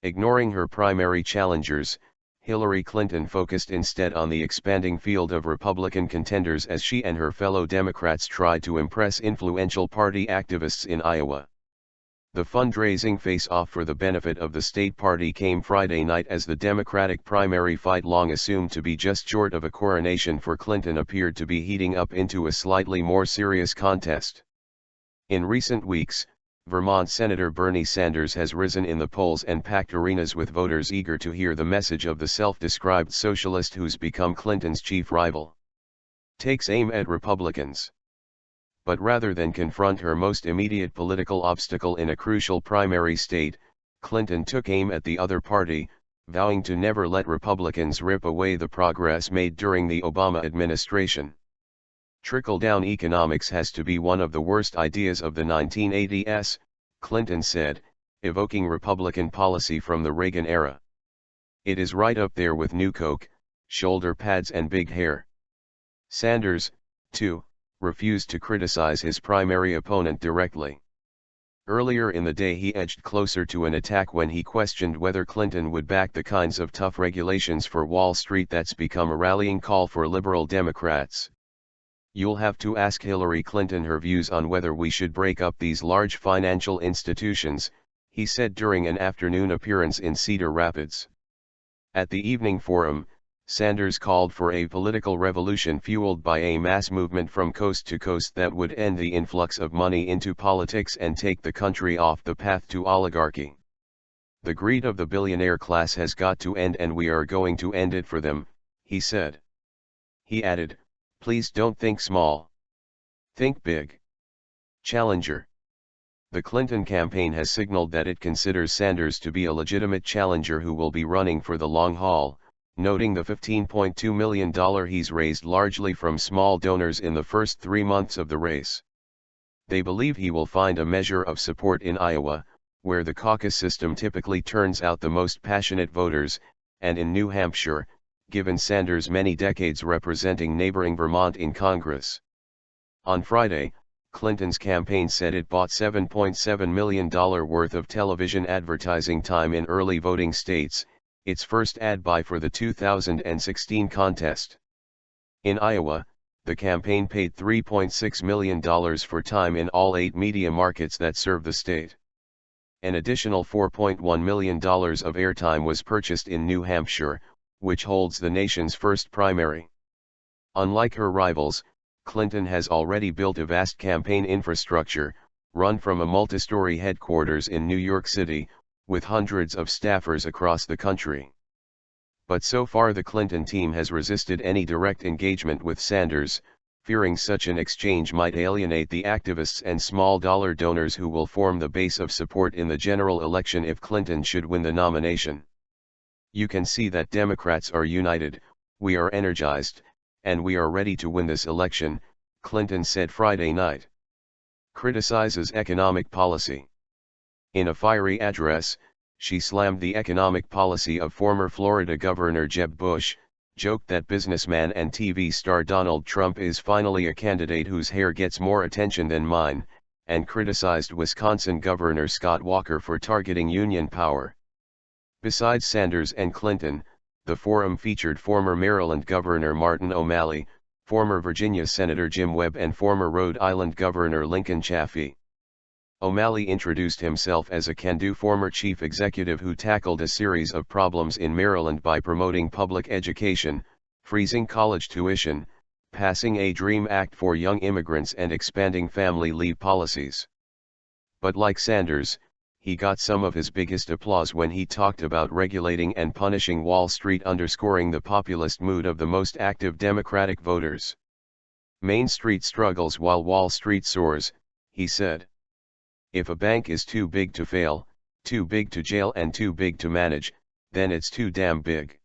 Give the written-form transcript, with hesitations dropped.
Ignoring her primary challengers, Hillary Clinton focused instead on the expanding field of Republican contenders as she and her fellow Democrats tried to impress influential party activists in Iowa. The fundraising face-off for the benefit of the state party came Friday night as the Democratic primary fight, long assumed to be just short of a coronation for Clinton, appeared to be heating up into a slightly more serious contest. In recent weeks, Vermont Senator Bernie Sanders has risen in the polls and packed arenas with voters eager to hear the message of the self-described socialist who's become Clinton's chief rival. Takes aim at Republicans. But rather than confront her most immediate political obstacle in a crucial primary state, Clinton took aim at the other party, vowing to never let Republicans rip away the progress made during the Obama administration. Trickle-down economics has to be one of the worst ideas of the 1980s, Clinton said, evoking Republican policy from the Reagan era. It is right up there with New Coke, shoulder pads and big hair. Sanders, too, refused to criticize his primary opponent directly. Earlier in the day he edged closer to an attack when he questioned whether Clinton would back the kinds of tough regulations for Wall Street that's become a rallying call for liberal Democrats. "You'll have to ask Hillary Clinton her views on whether we should break up these large financial institutions," he said during an afternoon appearance in Cedar Rapids. At the evening forum, Sanders called for a political revolution fueled by a mass movement from coast to coast that would end the influx of money into politics and take the country off the path to oligarchy. "The greed of the billionaire class has got to end, and we are going to end it for them," he said. He added, "Please don't think small. Think big." Challenger. The Clinton campaign has signaled that it considers Sanders to be a legitimate challenger who will be running for the long haul, noting the $15.2 million he's raised largely from small donors in the first 3 months of the race. They believe he will find a measure of support in Iowa, where the caucus system typically turns out the most passionate voters, and in New Hampshire, given Sanders' many decades representing neighboring Vermont in Congress. On Friday, Clinton's campaign said it bought $7.7 million worth of television advertising time in early voting states, its first ad buy for the 2016 contest. In Iowa, the campaign paid $3.6 million for time in all 8 media markets that serve the state. An additional $4.1 million of airtime was purchased in New Hampshire, which holds the nation's first primary. Unlike her rivals, Clinton has already built a vast campaign infrastructure, run from a multi-story headquarters in New York City, with hundreds of staffers across the country. But so far the Clinton team has resisted any direct engagement with Sanders, fearing such an exchange might alienate the activists and small-dollar donors who will form the base of support in the general election if Clinton should win the nomination. "You can see that Democrats are united, we are energized, and we are ready to win this election," Clinton said Friday night. Criticizes economic policy. In a fiery address, she slammed the economic policy of former Florida Governor Jeb Bush, joked that businessman and TV star Donald Trump is finally a candidate whose hair gets more attention than mine, and criticized Wisconsin Governor Scott Walker for targeting union power. Besides Sanders and Clinton, the forum featured former Maryland Governor Martin O'Malley, former Virginia Senator Jim Webb and former Rhode Island Governor Lincoln Chafee. O'Malley introduced himself as a can-do former chief executive who tackled a series of problems in Maryland by promoting public education, freezing college tuition, passing a DREAM Act for young immigrants and expanding family leave policies. But like Sanders, he got some of his biggest applause when he talked about regulating and punishing Wall Street, underscoring the populist mood of the most active Democratic voters. "Main Street struggles while Wall Street soars," he said. "If a bank is too big to fail, too big to jail and too big to manage, then it's too damn big."